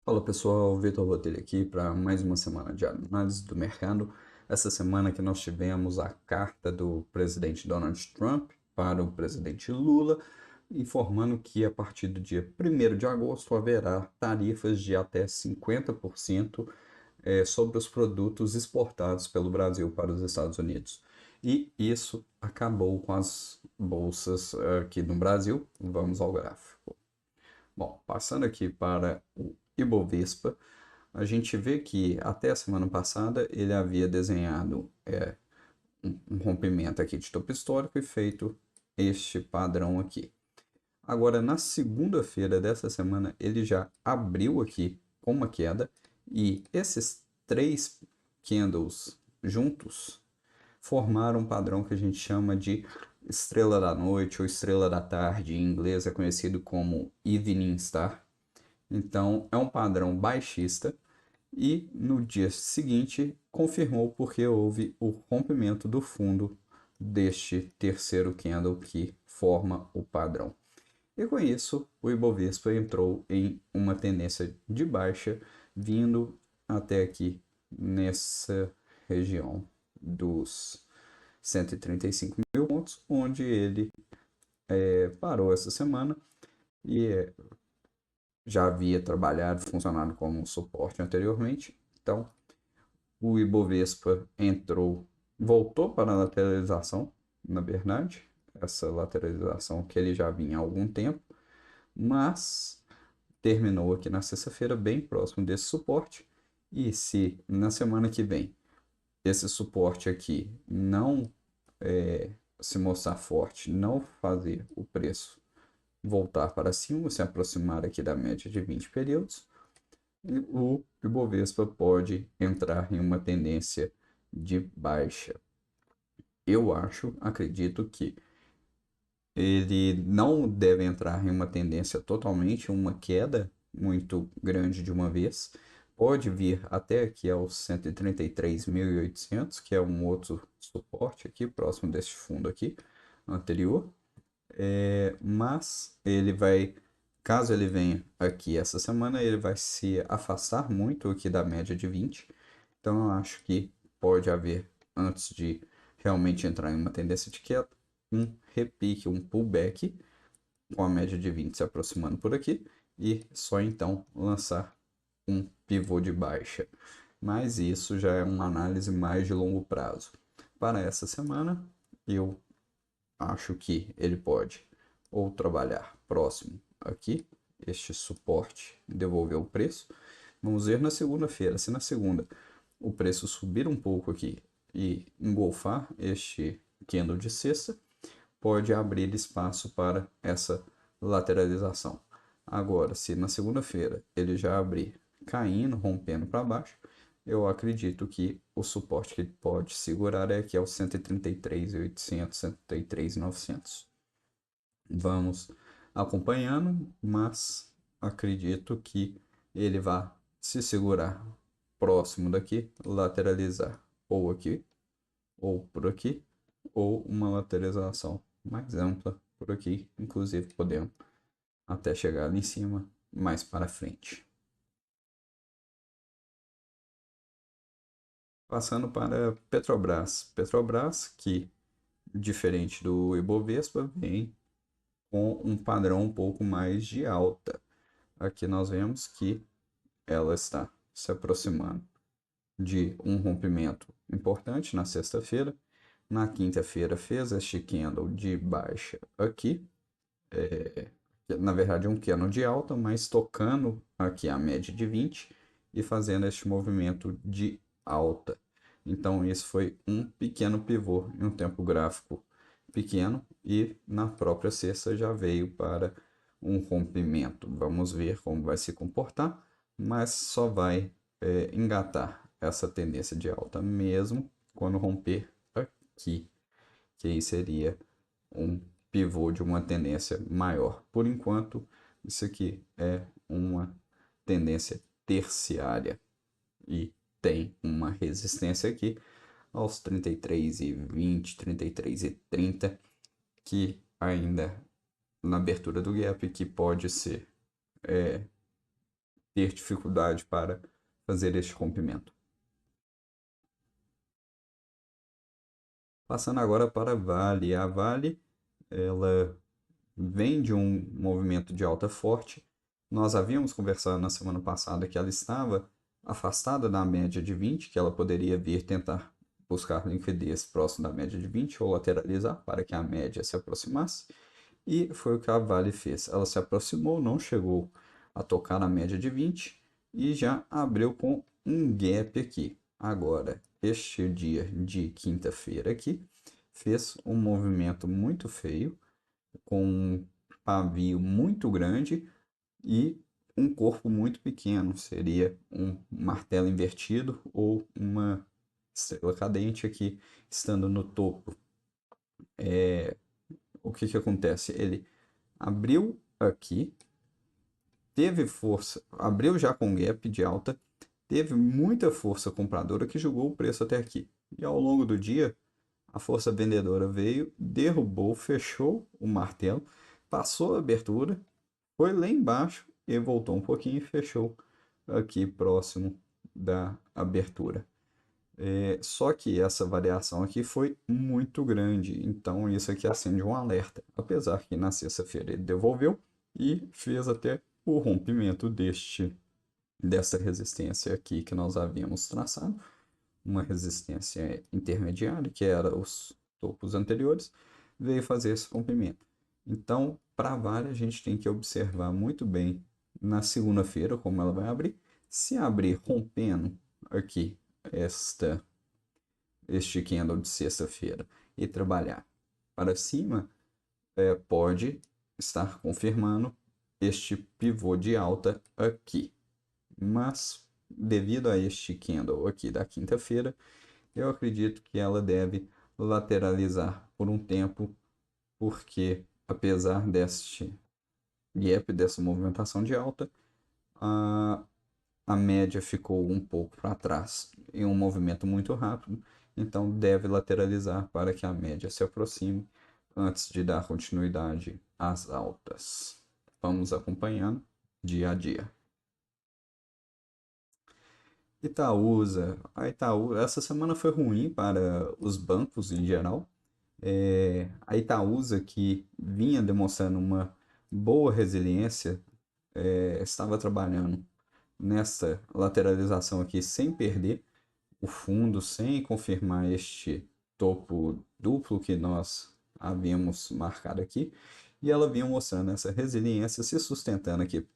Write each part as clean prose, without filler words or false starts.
Fala pessoal, Vitor Botelho aqui para mais uma semana de análise do mercado. Essa semana que nós tivemos a carta do presidente Donald Trump para o presidente Lula, informando que a partir do dia 1º de agosto haverá tarifas de até 50% sobre os produtos exportados pelo Brasil para os Estados Unidos. E isso acabou com as bolsas aqui no Brasil. Vamos ao gráfico. Bom, passando aqui para o Ibovespa, a gente vê que até a semana passada ele havia desenhado um rompimento aqui de topo histórico e feito este padrão aqui. Agora, na segunda-feira dessa semana, ele já abriu aqui com uma queda e esses três candles juntos formaram um padrão que a gente chama de estrela da noite ou estrela da tarde, em inglês é conhecido como Evening Star. Então, é um padrão baixista e no dia seguinte confirmou porque houve o rompimento do fundo deste terceiro candle que forma o padrão. E com isso, o Ibovespa entrou em uma tendência de baixa, vindo até aqui nessa região dos 135 mil pontos, onde ele parou essa semana e já havia trabalhado, funcionado como um suporte anteriormente. Então, o Ibovespa entrou, voltou para a lateralização, na verdade, essa lateralização que ele já vinha há algum tempo, mas terminou aqui na sexta-feira bem próximo desse suporte. E se na semana que vem esse suporte aqui não se mostrar forte, não fazer o preço voltar para cima, se aproximar aqui da média de 20 períodos, o Ibovespa pode entrar em uma tendência de baixa. Eu acredito que ele não deve entrar em uma tendência totalmente, uma queda muito grande de uma vez. Pode vir até aqui aos 133.800, que é um outro suporte aqui, próximo deste fundo aqui, anterior. Mas ele vai, caso ele venha aqui essa semana, ele vai se afastar muito aqui da média de 20. Então eu acho que pode haver, antes de realmente entrar em uma tendência de queda, um repique, um pullback, com a média de 20 se aproximando por aqui, e só então lançar um pivô de baixa. Mas isso já é uma análise mais de longo prazo. Para essa semana, eu acho que ele pode ou trabalhar próximo aqui, este suporte, devolver o preço. Vamos ver na segunda-feira. Se na segunda o preço subir um pouco aqui e engolfar este candle de sexta, pode abrir espaço para essa lateralização. Agora, se na segunda-feira ele já abrir caindo, rompendo para baixo, eu acredito que o suporte que ele pode segurar é aqui aos 133.800, 133.900. Vamos acompanhando, mas acredito que ele vai se segurar próximo daqui, lateralizar ou aqui, ou por aqui, ou uma lateralização mais ampla por aqui, inclusive podendo até chegar ali em cima, mais para frente. Passando para Petrobras. Petrobras, que diferente do Ibovespa, vem com um padrão um pouco mais de alta. Aqui nós vemos que ela está se aproximando de um rompimento importante na sexta-feira. Na quinta-feira fez este candle de baixa aqui, na verdade um candle de alta, mas tocando aqui a média de 20 e fazendo este movimento de alta. Então isso foi um pequeno pivô em um tempo gráfico pequeno e na própria sexta já veio para um rompimento. Vamos ver como vai se comportar, mas só vai engatar essa tendência de alta mesmo quando romper aqui, que aí seria um pivô de uma tendência maior. Por enquanto, isso aqui é uma tendência terciária e tem uma resistência aqui aos 33,20, 33,30, que ainda na abertura do gap que pode ser ter dificuldade para fazer este rompimento. Passando agora para a Vale. A Vale, ela vem de um movimento de alta forte. Nós havíamos conversado na semana passada que ela estava afastada da média de 20, que ela poderia vir tentar buscar liquidez próximo da média de 20 ou lateralizar para que a média se aproximasse. E foi o que a Vale fez. Ela se aproximou, não chegou a tocar na média de 20 e já abriu com um gap aqui. Agora, este dia de quinta-feira aqui, fez um movimento muito feio, com um pavio muito grande e um corpo muito pequeno. Seria um martelo invertido ou uma estrela cadente aqui, estando no topo. O que que acontece? Ele abriu aqui, teve força, abriu já com gap de alta, teve muita força compradora que jogou o preço até aqui. E ao longo do dia, a força vendedora veio, derrubou, fechou o martelo, passou a abertura, foi lá embaixo e voltou um pouquinho e fechou aqui próximo da abertura. Só que essa variação aqui foi muito grande, então isso aqui acende um alerta. Apesar que na sexta-feira ele devolveu e fez até o rompimento dessa resistência aqui que nós havíamos traçado, uma resistência intermediária, que era os topos anteriores, veio fazer esse rompimento. Então, para a Vale, a gente tem que observar muito bem na segunda-feira como ela vai abrir. Se abrir rompendo aqui este candle de sexta-feira e trabalhar para cima, pode estar confirmando este pivô de alta aqui. Mas, devido a este candle aqui da quinta-feira, eu acredito que ela deve lateralizar por um tempo, porque apesar deste gap, dessa movimentação de alta, a, a média ficou um pouco para trás em um movimento muito rápido, então deve lateralizar para que a média se aproxime antes de dar continuidade às altas. Vamos acompanhando dia a dia. Itaúsa, essa semana foi ruim para os bancos em geral. A Itaúsa, que vinha demonstrando uma boa resiliência, estava trabalhando nessa lateralização aqui sem perder o fundo, sem confirmar este topo duplo que nós havíamos marcado aqui. E ela vinha mostrando essa resiliência, se sustentando aqui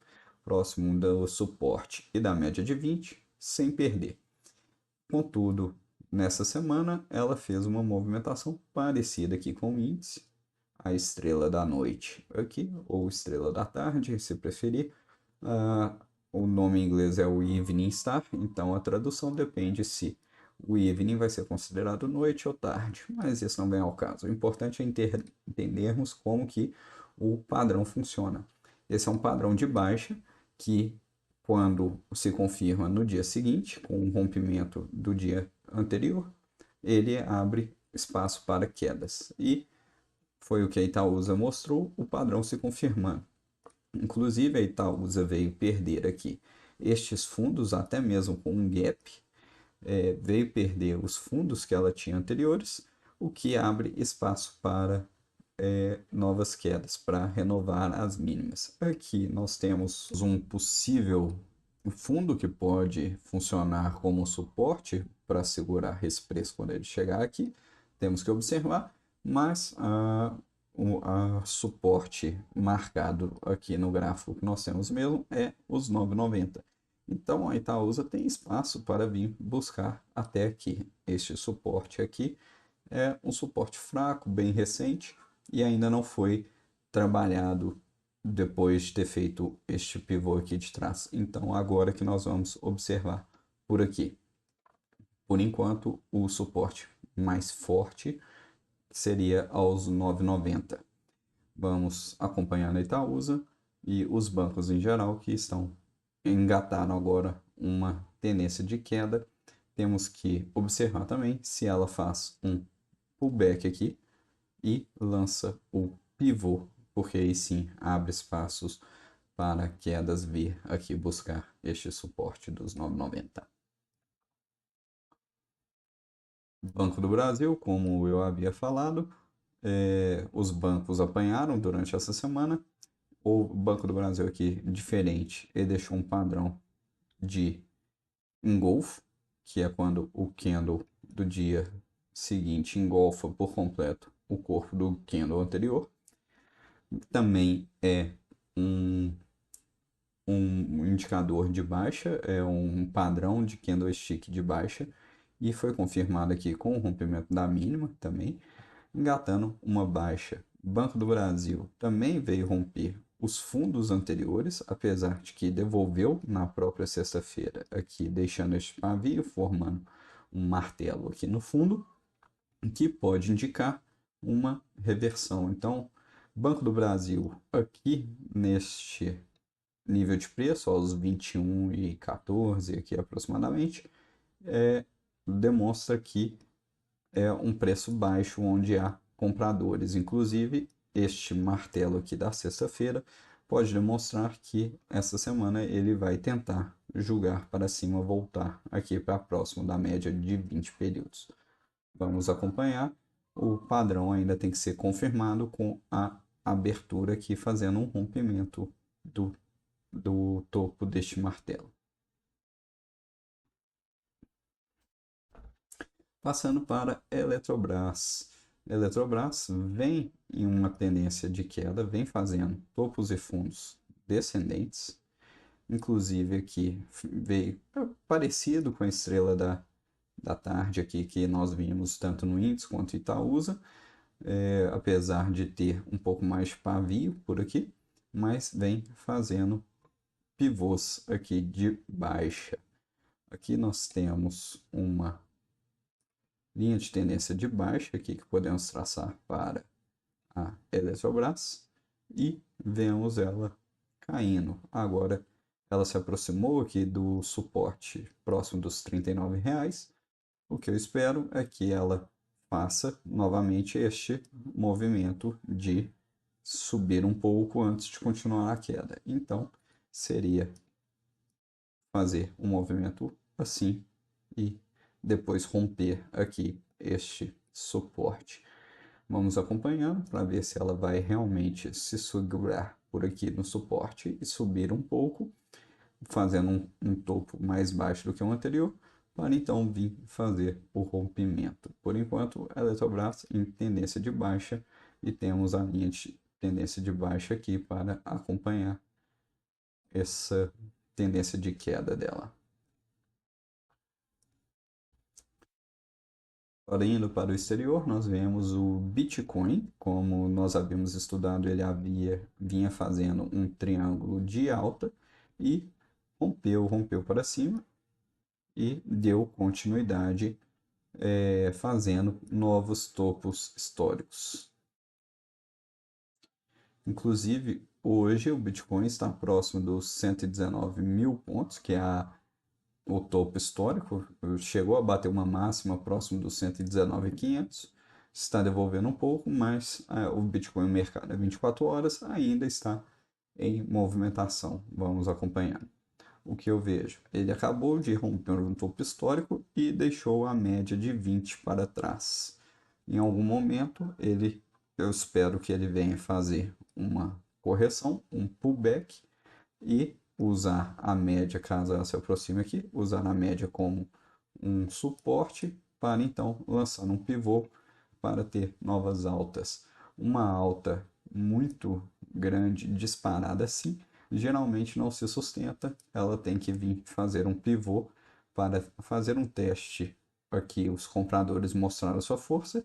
próximo do suporte e da média de 20, sem perder. Contudo, nessa semana ela fez uma movimentação parecida aqui com o índice, a estrela da noite aqui, ou estrela da tarde, se preferir. O nome em inglês é o Evening Star, então a tradução depende se o evening vai ser considerado noite ou tarde, mas isso não vem ao caso. O importante é entendermos como que o padrão funciona. Esse é um padrão de baixa que, quando se confirma no dia seguinte, com o rompimento do dia anterior, ele abre espaço para quedas. E foi o que a Itaúsa mostrou, o padrão se confirmando. Inclusive, a Itaúsa veio perder aqui estes fundos, até mesmo com um gap, veio perder os fundos que ela tinha anteriores, o que abre espaço para novas quedas, para renovar as mínimas. Aqui nós temos um possível fundo que pode funcionar como suporte para segurar esse preço quando ele chegar aqui. Temos que observar, mas o suporte marcado aqui no gráfico que nós temos mesmo é os 9,90. Então a Itaúsa tem espaço para vir buscar até aqui. Este suporte aqui é um suporte fraco, bem recente, e ainda não foi trabalhado depois de ter feito este pivô aqui de trás. Então agora que nós vamos observar por aqui. Por enquanto, o suporte mais forte seria aos 9,90. Vamos acompanhando a Itaúsa e os bancos em geral que engataram agora uma tendência de queda. Temos que observar também se ela faz um pullback aqui e lança o pivô, porque aí sim abre espaços para quedas vir aqui buscar este suporte dos 9,90. Banco do Brasil, como eu havia falado, os bancos apanharam durante essa semana. O Banco do Brasil aqui, diferente, ele deixou um padrão de engolfo, que é quando o candle do dia seguinte engolfa por completo o corpo do candle anterior. Também é um, um indicador de baixa, é um padrão de candlestick de baixa, e foi confirmado aqui com o rompimento da mínima também, engatando uma baixa. Banco do Brasil também veio romper os fundos anteriores, apesar de que devolveu na própria sexta-feira aqui, deixando este pavio, formando um martelo aqui no fundo, que pode indicar uma reversão. Então, Banco do Brasil aqui neste nível de preço, aos 21,14 aqui aproximadamente, demonstra que é um preço baixo onde há compradores. Inclusive, este martelo aqui da sexta-feira pode demonstrar que essa semana ele vai tentar julgar para cima, voltar aqui para próximo da média de 20 períodos. Vamos acompanhar. O padrão ainda tem que ser confirmado com a abertura aqui, fazendo um rompimento do topo deste martelo. Passando para Eletrobras. Eletrobras vem em uma tendência de queda, vem fazendo topos e fundos descendentes. Inclusive aqui veio parecido com a estrela da tarde aqui que nós vimos tanto no índice quanto Itaúsa, apesar de ter um pouco mais de pavio por aqui, mas vem fazendo pivôs aqui de baixa. Aqui nós temos uma linha de tendência de baixa aqui que podemos traçar para a Eletrobras e vemos ela caindo. Agora ela se aproximou aqui do suporte próximo dos R$ 39,00. O que eu espero é que ela faça novamente este movimento de subir um pouco antes de continuar a queda. Então seria fazer um movimento assim e depois romper aqui este suporte. Vamos acompanhando para ver se ela vai realmente se segurar por aqui no suporte e subir um pouco, fazendo um topo mais baixo do que o anterior, para então vir fazer o rompimento. Por enquanto, a Eletrobras em tendência de baixa e temos a linha de tendência de baixa aqui para acompanhar essa tendência de queda dela. Agora, indo para o exterior, nós vemos o Bitcoin, como nós havíamos estudado, ele vinha fazendo um triângulo de alta e rompeu para cima e deu continuidade, fazendo novos topos históricos. Inclusive, hoje o Bitcoin está próximo dos 119 mil pontos, que é o topo histórico, chegou a bater uma máxima próximo dos 119.500, está devolvendo um pouco, mas o Bitcoin, o mercado é 24 horas, ainda está em movimentação. Vamos acompanhar. O que eu vejo? Ele acabou de romper um topo histórico e deixou a média de 20 para trás. Em algum momento, eu espero que ele venha fazer uma correção, um pullback, e usar a média, caso ela se aproxime aqui, usar a média como um suporte para então lançar um pivô para ter novas altas. Uma alta muito grande, disparada assim, geralmente não se sustenta, ela tem que vir fazer um pivô para fazer um teste aqui, os compradores mostraram sua força,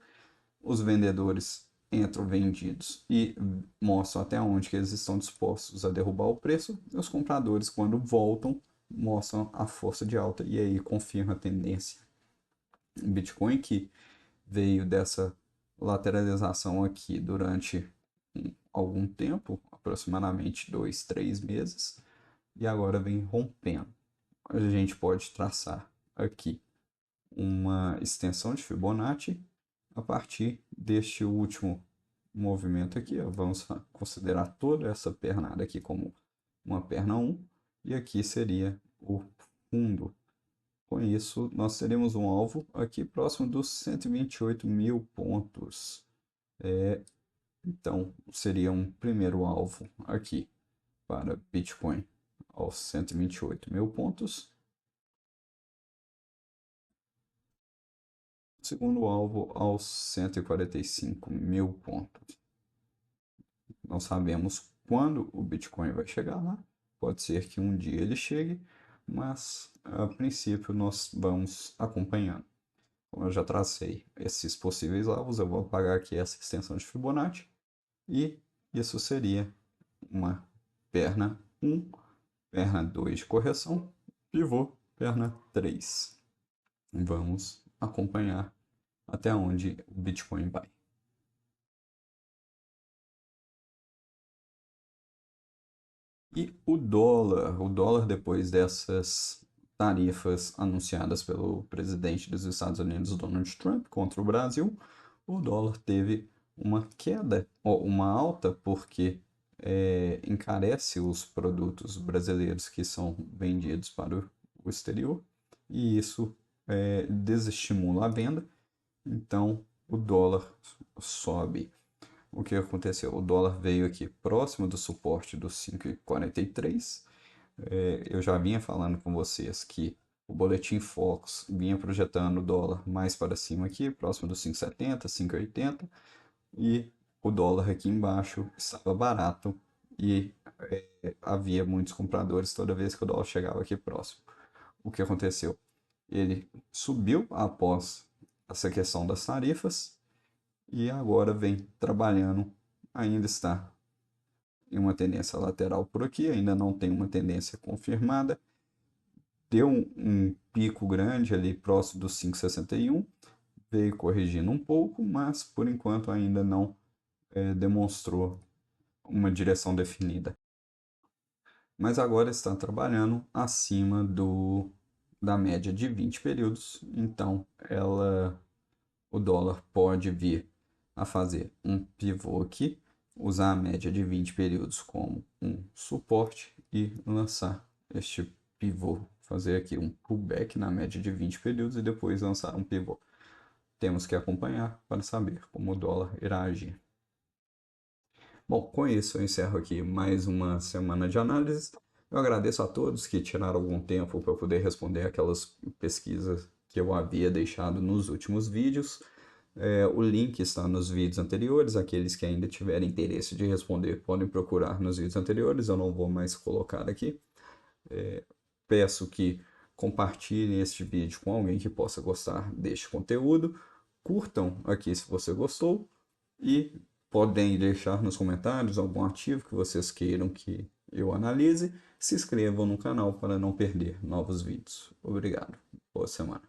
os vendedores entram vendidos e mostram até onde que eles estão dispostos a derrubar o preço, e os compradores, quando voltam, mostram a força de alta e aí confirma a tendência. O Bitcoin que veio dessa lateralização aqui durante algum tempo, aproximadamente 2, 3 meses, e agora vem rompendo. A gente pode traçar aqui uma extensão de Fibonacci a partir deste último movimento aqui. Ó, vamos considerar toda essa pernada aqui como uma perna 1, e aqui seria o fundo. Com isso, nós teremos um alvo aqui próximo dos 128 mil pontos. Então, seria um primeiro alvo aqui para Bitcoin aos 128 mil pontos. Segundo alvo aos 145 mil pontos. Não sabemos quando o Bitcoin vai chegar lá. Pode ser que um dia ele chegue, mas a princípio nós vamos acompanhando. Como eu já tracei esses possíveis alvos, eu vou apagar aqui essa extensão de Fibonacci. E isso seria uma perna 1, perna 2 de correção, pivô, perna 3. Vamos acompanhar até onde o Bitcoin vai. E o dólar depois dessas tarifas anunciadas pelo presidente dos Estados Unidos, Donald Trump, contra o Brasil, o dólar teve uma queda, ou uma alta, porque encarece os produtos brasileiros que são vendidos para o exterior, e isso desestimula a venda, então o dólar sobe. O que aconteceu? O dólar veio aqui próximo do suporte dos 5,43. Eu já vinha falando com vocês que o Boletim Focus vinha projetando o dólar mais para cima aqui, próximo dos 5,70, 5,80, e o dólar aqui embaixo estava barato e havia muitos compradores toda vez que o dólar chegava aqui próximo. O que aconteceu? Ele subiu após essa questão das tarifas e agora vem trabalhando, ainda está em uma tendência lateral por aqui, ainda não tem uma tendência confirmada. Deu um pico grande ali próximo dos 5,61, veio corrigindo um pouco, mas por enquanto ainda não demonstrou uma direção definida. Mas agora está trabalhando acima da média de 20 períodos, então o dólar pode vir a fazer um pivô aqui, usar a média de 20 períodos como um suporte e lançar este pivô, fazer aqui um pullback na média de 20 períodos e depois lançar um pivô. Temos que acompanhar para saber como o dólar irá agir. Bom, com isso eu encerro aqui mais uma semana de análise. Eu agradeço a todos que tiraram algum tempo para poder responder aquelas pesquisas que eu havia deixado nos últimos vídeos. O link está nos vídeos anteriores. Aqueles que ainda tiverem interesse de responder podem procurar nos vídeos anteriores. Eu não vou mais colocar aqui. Peço que compartilhem este vídeo com alguém que possa gostar deste conteúdo. Curtam aqui se você gostou e podem deixar nos comentários algum ativo que vocês queiram que eu analise. Se inscrevam no canal para não perder novos vídeos. Obrigado. Boa semana.